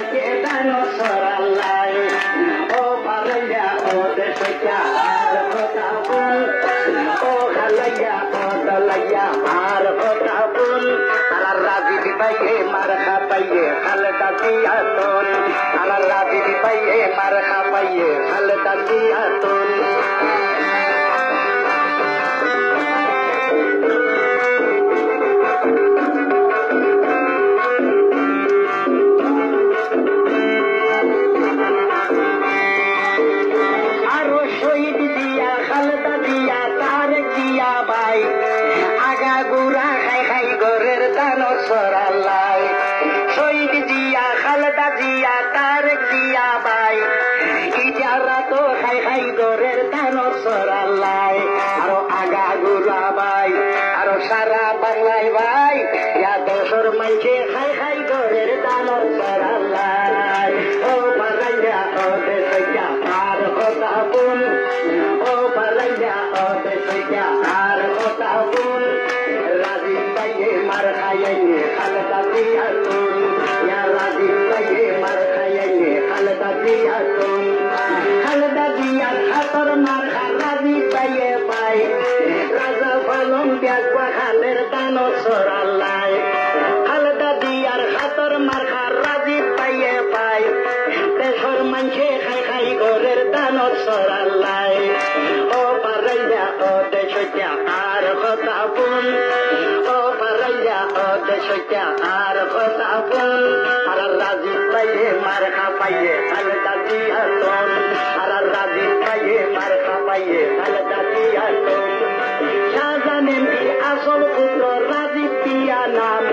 পাইয়ে দানো সরালাই ও পারাইয়া ও দেশা আর কথা বল ও খালাইয়া ও দলাইয়া আর কথা বল আলার রাজি পাইয়ে মার খা পাইয়ে খালদা দিয়া তোর আলার রাজি পাইয়ে মার খা পাইয়ে খালদা দিয়া তোর সরালাই শহীদ জিয়া খালেদা জিয়া তারেক জিয়া ভাই ইজারা তো খাই খাই গরের দান সরালাই আরো আগা গুলা ভাই আরো সারা বাংলায় ভাই ইয়া দেশের মাইকে খাই খাই গরের দান সরালাই ও বারাইয়া ও দেশা আর কথা বল ও বারাইয়া ও দেশা আর কথা বল রাজি পাইয়ে মার খাইয়ে খালদা দিয়া তোর ইয়া রাজি পাইয়ে মার খাইয়ে খালদা দিয়া তোর খালদা দিয়া খাতর মার রাজি পাইয়ে পাই রাজা পালন ব্যাগবা খালের দান সরালাই খালদা দিয়ার খাতর মার রাজি পাইয়ে পাই দেশের মানুষে খাই খাই ঘরের দান সরালাই ও পারাইয়া ও দেশা আর কথা বল ও পারাইয়া ও দেশা আর কথা বল আর রাজি পাইয়ে মার খা পাইয়ে খালদা দিয়া তোর আর রাজি পাইয়ে মার খা পাইয়ে খালদা দিয়া তোর শাহজাহানের আসল পুত্র রাজীব দিয়া নাম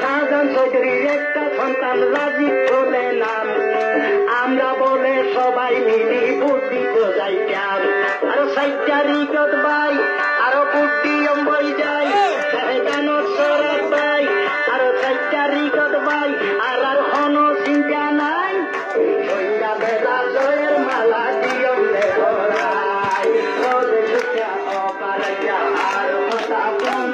শাহজাহান চৌধুরীর একটা সন্তান রাজীব বলে নাম আমরা বলে সবাই মিলি বুদ্ধি বোঝাই চান আরো সাইটারিকত ভাই আরো বুদ্ধি অম্বই যায় জানোর সরাত ভাই আরো সাইটারিকত ভাই আর আর হন চিন্তা নাই সন্ধ্যা বেলা জয়ের মালা দিয়ম দেবরাই ও দেশিয়া ও পারাইয়া আর কথা বল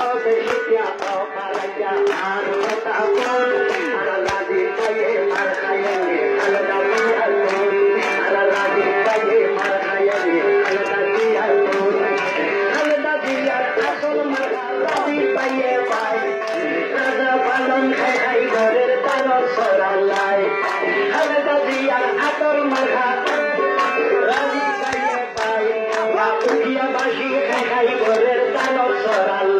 ও দেশিয়া ও পারাইয়া আর কথা বল আর রাজি পাইয়ে মার খাইয়ে খালদা দিয়া তোর আর রাজি পাইয়ে মার খাইয়ে খালদা দিয়া তোর খালদা দিয়ার আসল মার রাজি পাইয়ে পাই রাজা পালন খাই খাই ঘরের দান সরালাই খালদা দিয়ার আতর মার রাজি পাইয়ে পাই উঠিয়া বাসি খাই খাই ঘরের দান সরালাই